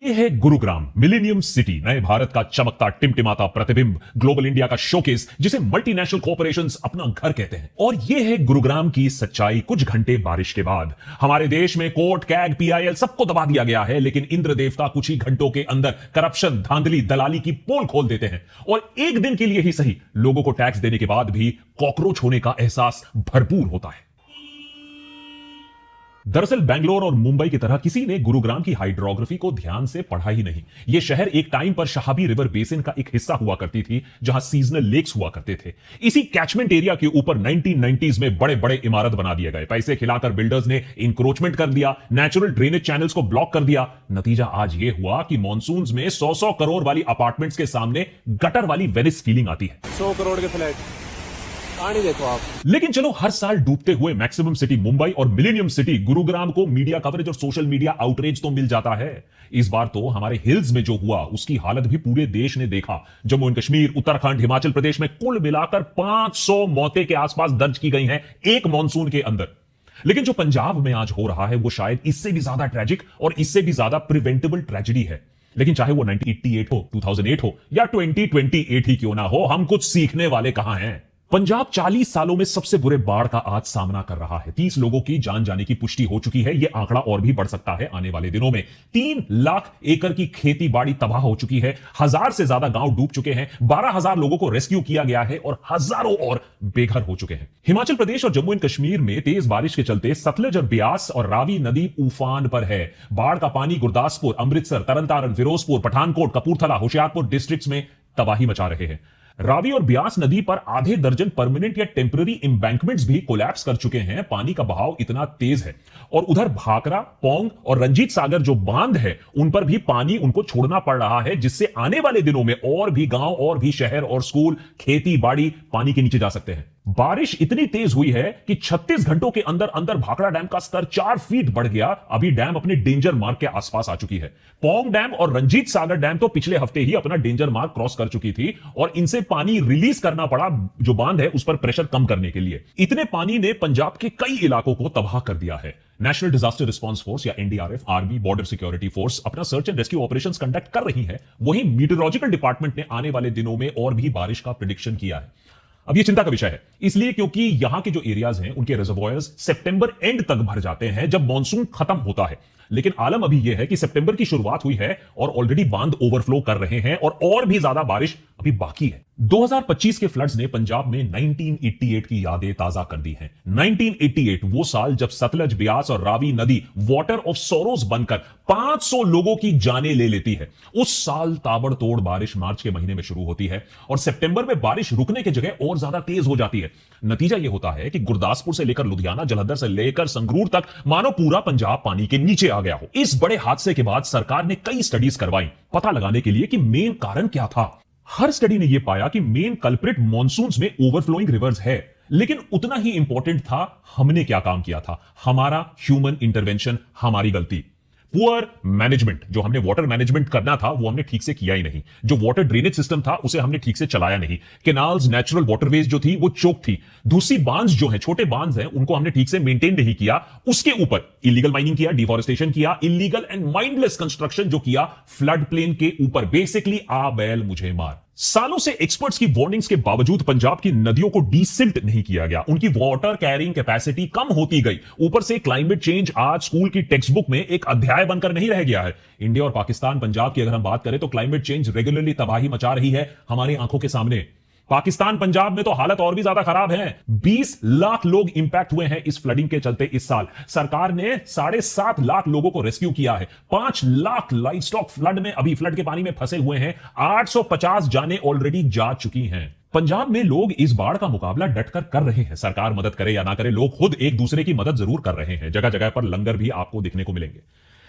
ये है Gurugram millennium city, नए भारत का चमकता टिमटिमाता प्रतिबिंब, ग्लोबल इंडिया का शोकेस, जिसे मल्टीनेशनल कॉर्पोरेशंस अपना घर कहते हैं। और ये है गुरुग्राम की सच्चाई कुछ घंटे बारिश के बाद। हमारे देश में कोर्ट, कैग, पीआईएल सबको दबा दिया गया है, लेकिन इंद्र देवता कुछ ही घंटों के अंदर करप्शन, धांधली, दलाली की पोल खोल देते हैं और एक दिन के लिए ही सही, लोगों को टैक्स देने के बाद भी कॉकरोच होने का एहसास भरपूर होता है। दरअसल बेंगलोर और मुंबई की तरह किसी ने गुरुग्राम की हाइड्रोग्राफी को ध्यान से पढ़ा ही नहीं। यह शहर एक टाइम पर शहाबी रिवर बेसिन का एक हिस्सा हुआ करती थी, जहां सीजनल लेक्स हुआ करते थे। इसी कैचमेंट एरिया के ऊपर 1990s में बड़े बड़े इमारत बना दिए गए। पैसे खिलाकर बिल्डर्स ने इंक्रोचमेंट कर दिया, नेचुरल ड्रेनेज चैनल्स को ब्लॉक कर दिया। नतीजा आज यह हुआ कि मॉनसून्स में 100 करोड़ वाली अपार्टमेंट्स के सामने गटर वाली वेनिस फीलिंग आती है। 100 करोड़ के फ्लैट पानी देखो आप। लेकिन चलो, हर साल डूबते हुए मैक्सिमम सिटी मुंबई और मिलेनियम सिटी गुरुग्राम को मीडिया कवरेज और सोशल मीडिया आउटरीच तो मिल जाता है। इस बार तो हमारे हिल्स में जो हुआ उसकी हालत भी पूरे देश ने देखा। जम्मू एंड कश्मीर, उत्तराखंड, हिमाचल प्रदेश में कुल मिलाकर 500 मौतें के आसपास दर्ज की गई हैं एक मॉनसून के अंदर। लेकिन जो पंजाब में आज हो रहा है वो शायद इससे भी ज्यादा ट्रेजिक और इससे भी ज्यादा प्रिवेंटेबल ट्रेजेडी है। लेकिन चाहे वो 1988 हो, 2008 हो या 2028 ही क्यों ना हो, हम कुछ सीखने वाले कहां हैं। पंजाब 40 सालों में सबसे बुरे बाढ़ का आज सामना कर रहा है। 30 लोगों की जान जाने की पुष्टि हो चुकी है। यह आंकड़ा और भी बढ़ सकता है आने वाले दिनों में। 3 लाख एकड़ की खेती बाड़ी तबाह हो चुकी है। 1000 से ज्यादा गांव डूब चुके हैं। 12,000 लोगों को रेस्क्यू किया गया है और हजारों और बेघर हो चुके हैं। हिमाचल प्रदेश और जम्मू एंड कश्मीर में तेज बारिश के चलते सतलज और ब्यास और रावी नदी उफान पर है। बाढ़ का पानी गुरदासपुर, अमृतसर, तरनतारन, फिरोजपुर, पठानकोट, कपूरथला, होशियारपुर डिस्ट्रिक्ट्स में तबाही मचा रहे हैं। रावी और ब्यास नदी पर आधे दर्जन परमानेंट या टेम्पररी एम्बैंकमेंट्स भी कोलैप्स कर चुके हैं। पानी का बहाव इतना तेज है। और उधर भाखड़ा, पौंग और रंजीत सागर जो बांध है, उन पर भी पानी उनको छोड़ना पड़ रहा है, जिससे आने वाले दिनों में और भी गांव और भी शहर और स्कूल, खेती बाड़ी पानी के नीचे जा सकते हैं। बारिश इतनी तेज हुई है कि 36 घंटों के अंदर अंदर भाखड़ा डैम का स्तर 4 फीट बढ़ गया। अभी डैम अपने डेंजर मार्क के आसपास आ चुकी है। पौंग डैम और रंजीत सागर डैम तो पिछले हफ्ते ही अपना डेंजर मार्क क्रॉस कर चुकी थी और इनसे पानी रिलीज करना पड़ा, जो बांध है उस पर प्रेशर कम करने के लिए। इतने पानी ने पंजाब के कई इलाकों को तबाह कर दिया है। नेशनल डिजास्टर रिस्पांस फोर्स या NDRF, army, border security force अपना search and rescue operations conduct कर रही है। वहीं मीटरोलॉजिकल डिपार्टमेंट ने आने वाले दिनों में और भी बारिश का प्रेडिक्शन किया है। अब ये चिंता का विषय है, इसलिए क्योंकि यहां के जो एरियाज हैं उनके रिजर्वॉयर्स सितंबर एंड तक भर जाते हैं जब मॉनसून खत्म होता है। लेकिन आलम अभी यह है कि सितंबर की शुरुआत हुई है और ऑलरेडी बांध ओवरफ्लो कर रहे हैं और भी ज्यादा बारिश अभी बाकी है। 2025 के फ्लड्स ने पंजाब में 1988 की यादें ताजा कर दी हैं। 1988 वो साल जब सतलज, ब्यास और रावी नदी वाटर ऑफ सोरोस बनकर 500 लोगों की जानें ले लेती है। उस साल ताबड़तोड़ बारिश मार्च के महीने में शुरू होती है और सितंबर में बारिश रुकने की जगह और ज्यादा तेज हो जाती है। नतीजा यह होता है कि गुरदासपुर से लेकर लुधियाना, जलंधर से लेकर संगरूर तक मानो पूरा पंजाब पानी के नीचे आ गया हो। इस बड़े हादसे के बाद सरकार ने कई स्टडीज करवाई पता लगाने के लिए कि मेन कारण क्या था। हर स्टडी ने यह पाया कि मेन कल्प्रिट मॉनसून्स में ओवरफ्लोइंग रिवर्स है, लेकिन उतना ही इंपॉर्टेंट था हमने क्या काम किया था। हमारा ह्यूमन इंटरवेंशन, हमारी गलती। पुअर मैनेजमेंट, जो हमने वाटर मैनेजमेंट करना था वो हमने ठीक से किया ही नहीं। जो वाटर ड्रेनेज सिस्टम था उसे हमने ठीक से चलाया नहीं। केनाल्स, नेचुरल वाटरवेज जो थी वो चोक थी। दूसरी बांध जो है, छोटे बांध हैं, उनको हमने ठीक से मेंटेन नहीं किया। उसके ऊपर इलीगल माइनिंग किया, डिफॉरेस्टेशन किया, इलीगल एंड माइंडलेस कंस्ट्रक्शन जो किया फ्लड प्लेन के ऊपर। बेसिकली आ बैल मुझे मार। सालों से एक्सपर्ट्स की वार्निंग्स के बावजूद पंजाब की नदियों को डीसिल्ट नहीं किया गया। उनकी वाटर कैरिंग कैपेसिटी कम होती गई। ऊपर से क्लाइमेट चेंज आज स्कूल की टेक्स्ट बुक में एक अध्याय बनकर नहीं रह गया है। इंडिया और पाकिस्तान, पंजाब की अगर हम बात करें तो क्लाइमेट चेंज रेगुलरली तबाही मचा रही है हमारी आंखों के सामने। पाकिस्तान, पंजाब में तो हालत और भी ज्यादा खराब है। 20 लाख लोग इंपैक्ट हुए हैं इस फ्लडिंग के चलते इस साल। सरकार ने 7.5 लाख लोगों को रेस्क्यू किया है। 5 लाख लाइव स्टॉक फ्लड में, अभी फ्लड के पानी में फंसे हुए हैं। 850 जाने ऑलरेडी जा चुकी हैं। पंजाब में लोग इस बाढ़ का मुकाबला डटकर कर रहे हैं। सरकार मदद करे या ना करे, लोग खुद एक दूसरे की मदद जरूर कर रहे हैं। जगह जगह पर लंगर भी आपको दिखने को मिलेंगे।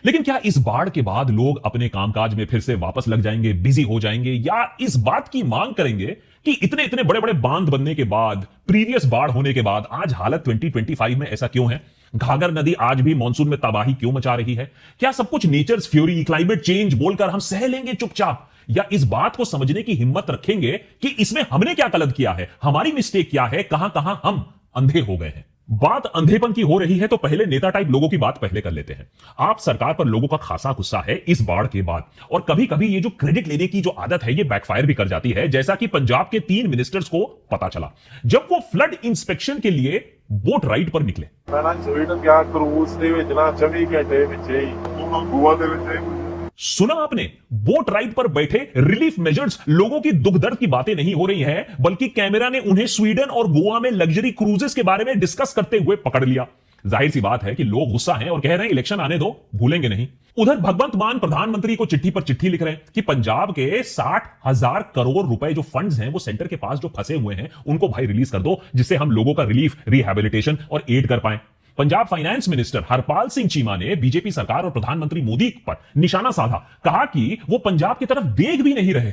लेकिन क्या इस बाढ़ के बाद लोग अपने कामकाज में फिर से वापस लग जाएंगे, बिजी हो जाएंगे, या इस बात की मांग करेंगे कि इतने इतने बड़े बड़े बांध बनने के बाद, प्रीवियस बाढ़ होने के बाद आज हालत 2025 में ऐसा क्यों है? घाघर नदी आज भी मॉनसून में तबाही क्यों मचा रही है? क्या सब कुछ नेचर्स फ्यूरी, क्लाइमेट चेंज बोलकर हम सह लेंगे चुपचाप, या इस बात को समझने की हिम्मत रखेंगे कि इसमें हमने क्या गलत किया है, हमारी मिस्टेक क्या है, कहां कहां हम अंधे हो गए हैं? बात अंधेपन की हो रही है तो पहले नेता टाइप लोगों की बात पहले कर लेते हैं। आप सरकार पर लोगों का खासा गुस्सा है इस बाढ़ के बाद, और कभी कभी ये जो क्रेडिट लेने की जो आदत है ये बैकफायर भी कर जाती है, जैसा कि पंजाब के 3 मिनिस्टर्स को पता चला जब वो फ्लड इंस्पेक्शन के लिए बोट राइड पर निकले। ਮੈਂ ਨਾ ਸਵੀਡਨ ਗਿਆ ਕਰੂਜ਼ ਦੇ ਵਿੱਚ ਨਾ 24 ਘੰਟੇ ਵਿੱਚ ਹੀ ਉਹ ਗੋਆ ਦੇ ਵਿੱਚ सुना आपने, बोट राइड पर बैठे रिलीफ मेजर्स लोगों की दुख दर्द की बातें नहीं हो रही हैं, बल्कि कैमरा ने उन्हें स्वीडन और गोवा में लग्जरी क्रूजेस के बारे में डिस्कस करते हुए पकड़ लिया। जाहिर सी बात है कि लोग गुस्सा हैं और कह रहे हैं इलेक्शन आने दो, भूलेंगे नहीं। उधर भगवंत मान प्रधानमंत्री को चिट्ठी पर चिट्ठी लिख रहे हैं कि पंजाब के 60,000 करोड़ रुपए जो फंड्स हैं वो सेंटर के पास जो फंसे हुए हैं उनको भाई रिलीज कर दो, जिससे हम लोगों का रिलीफ, रिहैबिलिटेशन और एड कर पाए। पंजाब फाइनेंस मिनिस्टर हरपाल सिंह चीमा ने बीजेपी सरकार और प्रधानमंत्री मोदी पर निशाना साधा, कहा कि वो पंजाब की तरफ देख भी नहीं रहे।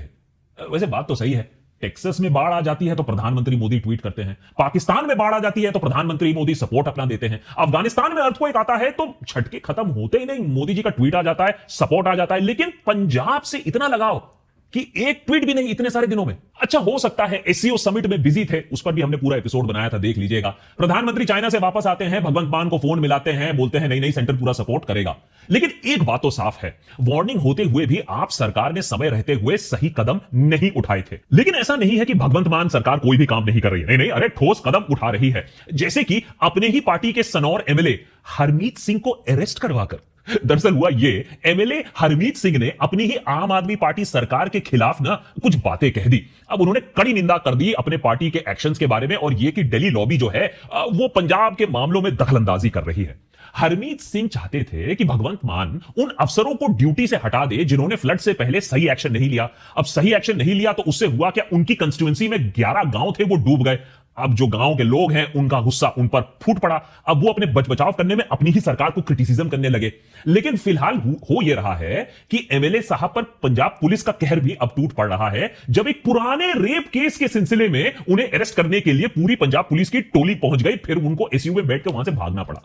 वैसे बात तो सही है, टेक्सास में बाढ़ आ जाती है तो प्रधानमंत्री मोदी ट्वीट करते हैं, पाकिस्तान में बाढ़ आ जाती है तो प्रधानमंत्री मोदी सपोर्ट अपना देते हैं, अफगानिस्तान में अर्थक्वेक आता है तो झटके खत्म होते ही नहीं मोदी जी का ट्वीट आ जाता है, सपोर्ट आ जाता है। लेकिन पंजाब से इतना लगाव कि एक ट्वीट भी नहीं इतने सारे दिनों में। अच्छा, हो सकता है एससीओ समिट में बिजी थे, उस पर भी हमने पूरा एपिसोड बनाया था, देख लीजिएगा। प्रधानमंत्री चाइना से वापस आते हैं, भगवंत मान को फोन मिलाते हैं, बोलते हैं नहीं नहीं सेंटर पूरा सपोर्ट करेगा। लेकिन एक बात तो साफ है, वार्निंग होते हुए भी आप सरकार ने समय रहते हुए सही कदम नहीं उठाए थे। लेकिन ऐसा नहीं है कि भगवंत मान सरकार कोई भी काम नहीं कर रही है, नहीं नहीं, अरे ठोस कदम उठा रही है। जैसे कि अपने ही पार्टी के सनौर एमएलए हरमीत सिंह को अरेस्ट करवाकर। दरअसल हुआ ये, एमएलए हरमीत सिंह ने अपनी ही आम आदमी पार्टी सरकार के खिलाफ ना कुछ बातें कह दी। अब उन्होंने कड़ी निंदा कर दी अपने पार्टी के एक्शंस के बारे में, और ये कि दिल्ली लॉबी जो है वो पंजाब के मामलों में दखलंदाजी कर रही है। हरमीत सिंह चाहते थे कि भगवंत मान उन अफसरों को ड्यूटी से हटा दे जिन्होंने फ्लड से पहले सही एक्शन नहीं लिया। अब सही एक्शन नहीं लिया तो उससे हुआ क्या, उनकी कंस्टिट्यूएंसी में 11 गांव थे वो डूब गए। अब जो गांव के लोग हैं उनका गुस्सा उन पर फूट पड़ा। अब वो अपने बचाव करने में अपनी ही सरकार को क्रिटिसिज्म करने लगे। लेकिन फिलहाल हो ये रहा है कि एमएलए साहब पर पंजाब पुलिस का कहर भी अब टूट पड़ रहा है, जब एक पुराने रेप केस के सिलसिले में उन्हें अरेस्ट करने के लिए पूरी पंजाब पुलिस की टोली पहुंच गई, फिर उनको एसयूवी में बैठकर वहां से भागना पड़ा।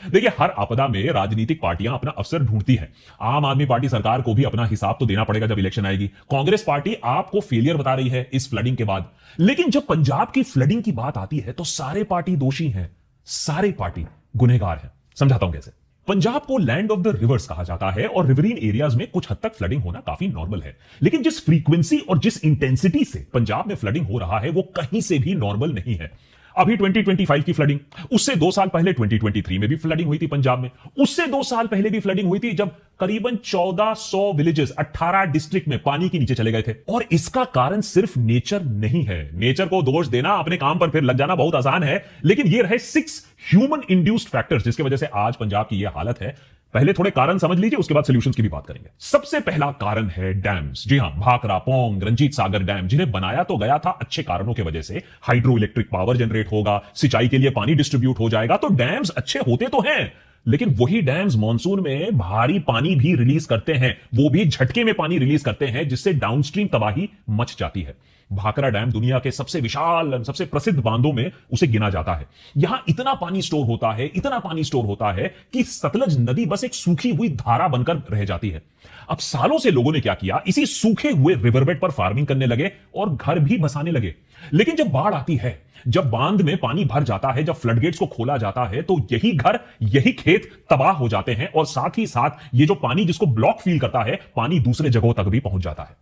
देखिए, हर आपदा में राजनीतिक पार्टियां अपना अवसर ढूंढती हैं। आम आदमी पार्टी सरकार को भी अपना हिसाब तो देना पड़ेगा जब इलेक्शन आएगी। कांग्रेस पार्टी आपको फेलियर बता रही है इस फ्लडिंग के बाद, लेकिन जब पंजाब की फ्लडिंग की बात आती है तो सारे पार्टी दोषी हैं, सारे पार्टी गुनहगार हैं। समझाता हूं कैसे। पंजाब को लैंड ऑफ द रिवर्स कहा जाता है और रिवरीन एरियाज में कुछ हद तक फ्लडिंग होना काफी नॉर्मल है, लेकिन जिस फ्रीक्वेंसी और जिस इंटेंसिटी से पंजाब में फ्लडिंग हो रहा है वो कहीं से भी नॉर्मल नहीं है। अभी 2025 की फ्लडिंग, उससे 2 साल पहले 2023 में भी फ्लडिंग हुई थी पंजाब में, उससे 2 साल पहले भी फ्लडिंग हुई थी जब करीबन 1400 विलेजेस 18 डिस्ट्रिक्ट में पानी के नीचे चले गए थे। और इसका कारण सिर्फ नेचर नहीं है। नेचर को दोष देना, अपने काम पर फिर लग जाना बहुत आसान है, लेकिन ये रहे 6 ह्यूमन इंड्यूस्ड फैक्टर्स जिसकी वजह से आज पंजाब की यह हालत है। पहले थोड़े कारण समझ लीजिए, उसके बाद सॉल्यूशंस की भी बात करेंगे। सबसे पहला कारण है डैम्स। जी हां, भाखड़ा, पौंग, रंजीत सागर डैम, जिन्हें बनाया तो गया था अच्छे कारणों की वजह से, हाइड्रो इलेक्ट्रिक पावर जनरेट होगा, सिंचाई के लिए पानी डिस्ट्रीब्यूट हो जाएगा, तो डैम्स अच्छे होते तो हैं, लेकिन वही डैम्स मानसून में भारी पानी भी रिलीज करते हैं, वो भी झटके में पानी रिलीज करते हैं, जिससे डाउनस्ट्रीम तबाही मच जाती है। भाखड़ा डैम दुनिया के सबसे विशाल, सबसे प्रसिद्ध बांधों में उसे गिना जाता है। यहां इतना पानी स्टोर होता है, इतना पानी स्टोर होता है कि सतलज नदी बस एक सूखी हुई धारा बनकर रह जाती है। अब सालों से लोगों ने क्या किया, इसी सूखे हुए रिवरबेड पर फार्मिंग करने लगे और घर भी बसाने लगे। लेकिन जब बाढ़ आती है, जब बांध में पानी भर जाता है, जब फ्लडगेट्स को खोला जाता है, तो यही घर, यही खेत तबाह हो जाते हैं, और साथ ही साथ ये जो पानी जिसको ब्लॉक फील करता है, पानी दूसरे जगहों तक भी पहुंच जाता है।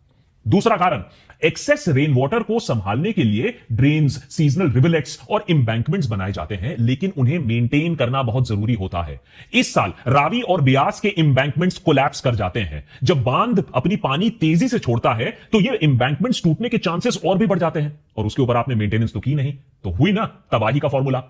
दूसरा कारण, एक्सेस रेन वाटर को संभालने के लिए ड्रेन्स, सीजनल रिवरलेट्स और एम्बैंकमेंट्स बनाए जाते हैं, लेकिन उन्हें मेंटेन करना बहुत जरूरी होता है। इस साल रावी और ब्यास के एम्बैंकमेंट्स कोलैप्स कर जाते हैं। जब बांध अपनी पानी तेजी से छोड़ता है तो ये एम्बैंकमेंट्स टूटने के चांसेस और भी बढ़ जाते हैं, और उसके ऊपर आपने मेंटेनेंस तो की नहीं, तो हुई ना तबाही का फॉर्मूला।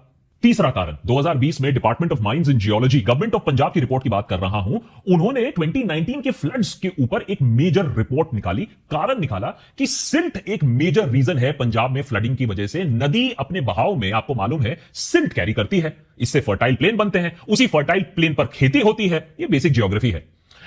तीसरा कारण, 2020 में department of mines and geology, government of Punjab की रिपोर्ट की बात कर रहा हूं। उन्होंने 2019 के फ्लड्स के ऊपर एक मेजर रिपोर्ट निकाली, कारण निकाला कि सिल्ट एक मेजर रीजन है पंजाब में फ्लडिंग की वजह से। नदी अपने बहाव में, आपको मालूम है, सिल्ट कैरी करती है, इससे फर्टाइल प्लेन बनते हैं, उसी फर्टाइल प्लेन पर खेती होती है। यह बेसिक जियोग्राफी है।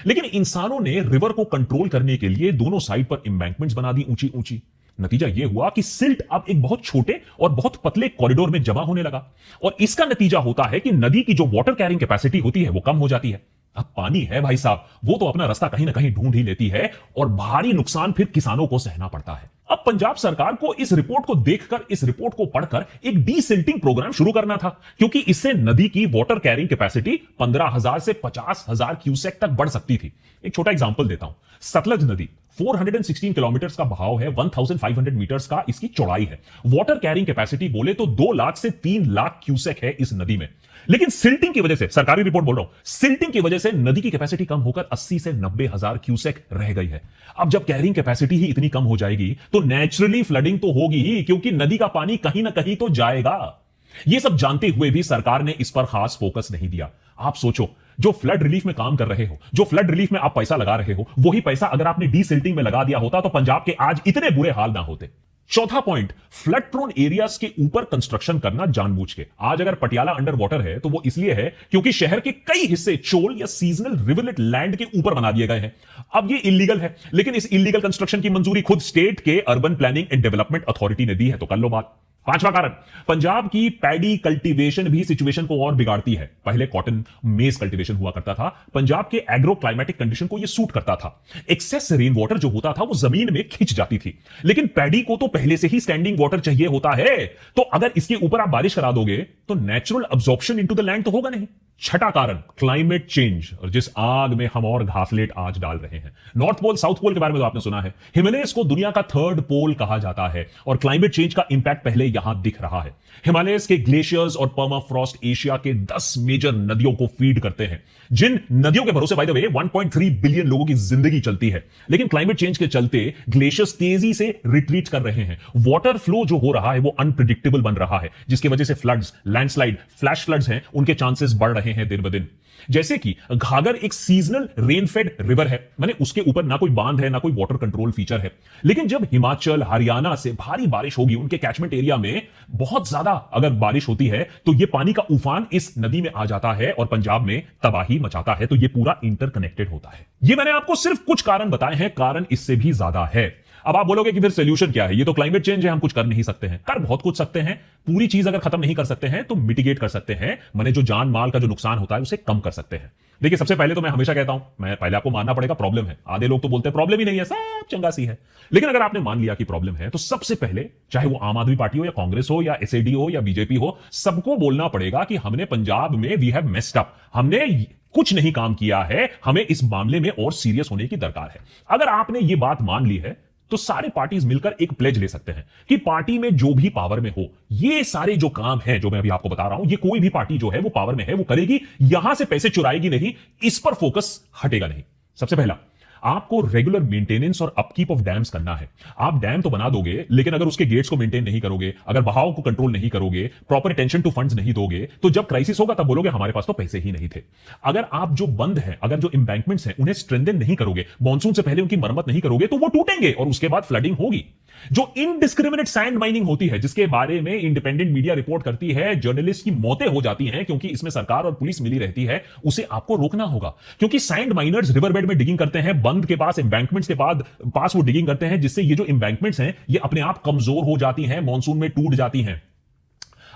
लेकिन इंसानों ने रिवर को कंट्रोल करने के लिए दोनों साइड पर एम्बैंकमेंट्स बना दी ऊंची ऊंची। नतीजा यह हुआ कि सिल्ट अब एक बहुत छोटे और बहुत पतले कॉरिडोर में जमा होने लगा, और इसका नतीजा होता है कि नदी की जो वाटर कैरिंग कैपेसिटी होती है वो कम हो जाती है। अब पानी है भाई साहब, वो तो अपना रास्ता कहीं ना कहीं ढूंढ ही लेती है, और भारी नुकसान फिर किसानों को सहना पड़ता है। अब पंजाब सरकार को इस रिपोर्ट को देखकर, इस रिपोर्ट को पढ़कर एक डीसिल्टिंग प्रोग्राम शुरू करना था, क्योंकि इससे नदी की वाटर कैरिंग कैपेसिटी 15,000 से 50,000 क्यूसेक तक बढ़ सकती थी। एक छोटा एग्जांपल देता हूं। सतलज नदी 416 किलोमीटर का बहाव है, 1500 मीटर्स का इसकी चौड़ाई है। वाटर कैरिंग कैपेसिटी बोले तो 2 लाख से 3 लाख क्यूसेक है इस नदी में। लेकिन सिल्टिंग की वजह से, सरकारी रिपोर्ट बोल रहा हूं, सिल्टिंग की वजह से नदी की कैपेसिटी कम होकर 80 से 90,000 क्यूसेक रह गई है। अब जब कैरिंग कैपेसिटी ही इतनी कम हो जाएगी तो नेचुरली फ्लडिंग तो होगी ही, क्योंकि नदी का पानी कहीं ना कहीं तो जाएगा। यह सब जानते हुए भी सरकार ने इस पर खास फोकस नहीं दिया। आप सोचो, जो फ्लड रिलीफ में काम कर रहे हो, जो फ्लड रिलीफ में आप पैसा लगा रहे हो, वही पैसा अगर आपने डीसिल्टिंग में लगा दिया होता तो पंजाब के आज इतने बुरे हाल ना होते। चौथा पॉइंट, फ्लड प्रोन एरियाज के ऊपर कंस्ट्रक्शन करना जानबूझ के। आज अगर पटियाला अंडर वाटर है तो वो इसलिए है क्योंकि शहर के कई हिस्से चोल या सीजनल रिवरलेट लैंड के ऊपर बना दिए गए हैं। अब ये इलीगल है, लेकिन इस इलीगल कंस्ट्रक्शन की मंजूरी खुद स्टेट के urban planning and development authority ने दी है, तो कर लो बात। पांचवा कारण, पंजाब की पैडी कल्टीवेशन भी सिचुएशन को और बिगाड़ती है। पहले कॉटन मेज कल्टीवेशन हुआ करता था, पंजाब के एग्रो क्लाइमेटिक कंडीशन को यह सूट करता था। एक्सेस रेन वाटर जो होता था वो जमीन में खिंच जाती थी, लेकिन पैडी को तो पहले से ही स्टैंडिंग वाटर चाहिए होता है, तो अगर इसके ऊपर आप बारिश करा दोगे तो natural absorption into the land तो होगा नहीं। छठा कारण, क्लाइमेट चेंज, और जिस आग में हम और घासलेट आज डाल रहे हैं। नॉर्थ पोल साउथ पोल के बारे में तो आपने सुना है, हिमालयस को दुनिया का 3rd पोल कहा जाता है, और क्लाइमेट चेंज का इंपैक्ट पहले यहां दिख रहा है। हिमालयस के ग्लेशियर्स और पर्माफ्रॉस्ट एशिया के 10 मेजर नदियों को फीड करते हैं, जिन नदियों के भरोसे बाय द वे 1.3 बिलियन लोगों की जिंदगी चलती है। लेकिन क्लाइमेट चेंज के चलते ग्लेशियर्स तेजी से रिट्रीट कर रहे हैं, वाटर फ्लो जो हो रहा है वो अनप्रिडिक्टेबल बन रहा है, जिसकी वजह से फ्लड्स, लैंडस्लाइड, फ्लैश फ्लड्स हैं, उनके चांसेस बढ़ रहे हैं दिन ब दिन। जैसे कि घाघर एक सीजनल रेनफेड रिवर है, माने उसके ऊपर ना कोई बांध है ना कोई वाटर कंट्रोल फीचर है, लेकिन जब हिमाचल हरियाणा से भारी बारिश होगी, उनके कैचमेंट एरिया में बहुत ज्यादा अगर बारिश होती है तो यह पानी का उफान इस नदी में आ जाता है और पंजाब में तबाही मचाता है। तो यह पूरा इंटरकनेक्टेड होता है। यह मैंने आपको सिर्फ कुछ कारण बताए हैं, कारण इससे भी ज्यादा है। अब आप बोलोगे कि फिर सोल्यूशन क्या है? ये तो क्लाइमेट चेंज है, हम कुछ कर नहीं सकते हैं। कर बहुत कुछ सकते हैं, पूरी चीज अगर खत्म नहीं कर सकते हैं तो मिटिगेट कर सकते हैं, माने जो जान माल का जो नुकसान होता है उसे कम कर सकते हैं। देखिए, सबसे पहले तो मैं हमेशा कहता हूं, मैं पहले आपको मानना पड़ेगा प्रॉब्लम है। आधे लोग तो बोलते हैं प्रॉब्लम ही नहीं है, सब चंगा सी है। लेकिन अगर आपने मान लिया कि प्रॉब्लम है तो सबसे पहले, चाहे वो आम आदमी पार्टी हो या कांग्रेस हो या एसएडी हो या बीजेपी हो, सबको बोलना पड़ेगा कि हमने पंजाब में वी हैव मेस्ड अप, हमने कुछ नहीं काम किया है, हमें इस मामले में और सीरियस होने की दरकार है। अगर आपने ये बात मान ली है तो सारे पार्टीज मिलकर एक प्लेज ले सकते हैं कि पार्टी में जो भी पावर में हो, ये सारे जो काम हैं जो मैं अभी आपको बता रहा हूं, ये कोई भी पार्टी जो है वो पावर में है वो करेगी, यहां से पैसे चुराएगी नहीं, इस पर फोकस हटेगा नहीं। सबसे पहला, आपको रेगुलर मेंटेनेंस और अपकीप ऑफ डैम्स करना है। आप डैम तो बना दोगे, लेकिन अगर उसके गेट्स को मेंटेन नहीं करोगे, अगर बहाव को कंट्रोल नहीं करोगे, प्रॉपर अटेंशन टू फंड्स नहीं दोगे, तो जब क्राइसिस होगा तब बोलोगे हमारे पास तो पैसे ही नहीं थे। अगर आप जो बंद हैं, अगर जो इंबैंकमेंट्स हैं उन्हें स्ट्रेंथन नहीं करोगे, मॉनसून से पहले उनकी मरम्मत नहीं करोगे, तो वो टूटेंगे और उसके बाद फ्लडिंग होगी। जो इनडिस्क्रिमिनेट सैंड माइनिंग होती है, जिसके बारे में इंडिपेंडेंट मीडिया रिपोर्ट करती है, जर्नलिस्ट की मौतें हो जाती हैं क्योंकि इसमें सरकार और पुलिस मिली रहती है, उसे आपको रोकना होगा। क्योंकि सैंड माइनर्स रिवरबेड में डिगिंग करते हैं, बंद के पास एम्बैंकमेंट्स के पास वो डिगिंग करते हैं, जिससे ये जो एम्बैंकमेंट्स हैं ये अपने आप कमजोर हो जाती हैं, मॉनसून में टूट जाती हैं।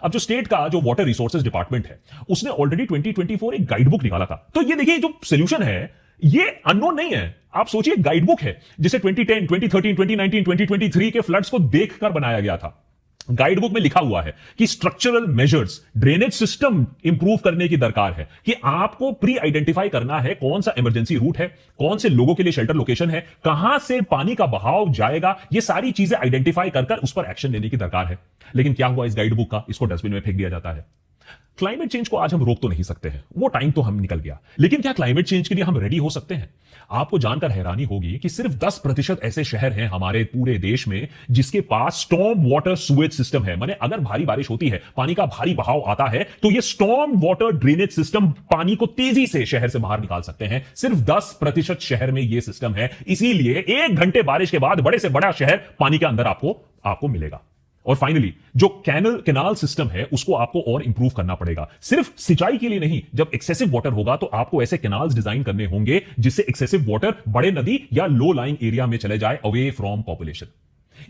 अब जो स्टेट का जो वाटर रिसोर्सेज डिपार्टमेंट है उसने ऑलरेडी 2024 एक गाइडबुक निकाला था। तो ये देखिए, जो सोल्यूशन है ये अननोन नहीं है। आप सोचिए, गाइडबुक है जिसे 2010, 2013, 2019, 2023 के फ्लड्स को देखकर बनाया गया था। गाइडबुक में लिखा हुआ है कि structural measures, drainage system improve करने की दरकार है, कि आपको प्री आइडेंटिफाई करना है कौन सा इमरजेंसी रूट है, कौन से लोगों के लिए शेल्टर लोकेशन है, कहां से पानी का बहाव जाएगा, ये सारी चीजें आइडेंटिफाई कर उस पर एक्शन लेने की दरकार है। लेकिन क्या हुआ इस गाइडबुक का? इसको डस्टबिन में फेंक दिया जाता है। क्लाइमेट चेंज को आज हम रोक तो नहीं सकते हैं, वो टाइम तो हम निकल गया, लेकिन क्या क्लाइमेट चेंज के लिए हम रेडी हो सकते हैं? आपको जानकर हैरानी होगी कि सिर्फ 10% ऐसे शहर हैं हमारे पूरे देश में जिसके पास स्टॉर्म वाटर सुएज सिस्टम है। माने अगर भारी बारिश होती है, पानी का भारी बहाव आता है, तो ये स्टॉर्म वाटर ड्रेनेज सिस्टम पानी को तेजी से शहर से बाहर निकाल सकते हैं। सिर्फ 10% शहर में यह सिस्टम है, इसीलिए 1 घंटे बारिश के बाद बड़े से बड़ा शहर पानी के अंदर आपको मिलेगा। और फाइनली, जो कैनाल सिस्टम है उसको आपको और इंप्रूव करना पड़ेगा। सिर्फ सिंचाई के लिए नहीं, जब एक्सेसिव वाटर होगा तो आपको ऐसे कैनाल्स डिजाइन करने होंगे जिससे एक्सेसिव वाटर बड़े नदी या लो लाइंग एरिया में चले जाए, अवे फ्रॉम पॉपुलेशन।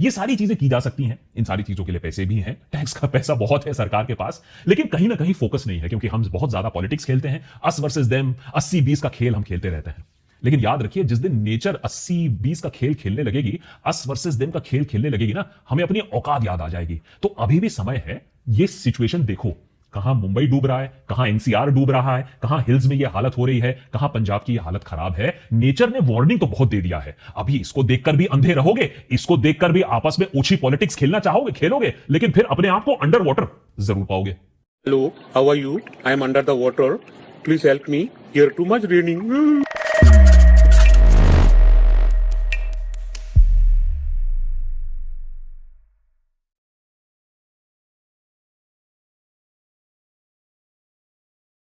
ये सारी चीजें की जा सकती हैं। इन सारी चीजों के लिए पैसे भी हैं, टैक्स का पैसा बहुत है सरकार के पास, लेकिन कहीं ना कहीं फोकस नहीं है, क्योंकि हम बहुत ज्यादा पॉलिटिक्स खेलते हैं, अस वर्सेस देम, 80-20 का खेल हम खेलते रहते हैं। लेकिन याद रखिए, जिस दिन नेचर 80-20 का खेल खेलने लगेगी, अस वर्सेस देम का खेल खेलने लगेगी ना, हमें अपनी औकात याद आ जाएगी। तो अभी भी समय है, ये सिचुएशन देखो, कहां मुंबई डूब रहा है, कहां एनसीआर डूब रहा है, कहां हिल्स में यह हालत हो रही है, कहां पंजाब की यह हालत खराब है। नेचर ने वार्निंग तो बहुत दे दिया है। अभी इसको देखकर भी अंधे रहोगे, इसको देखकर भी आपस में ओछी पॉलिटिक्स खेलना चाहोगे, खेलोगे, लेकिन फिर अपने आप को अंडर वाटर जरूर पाओगे। Hello, how are you? I am under the water. Please help me. Here too much raining.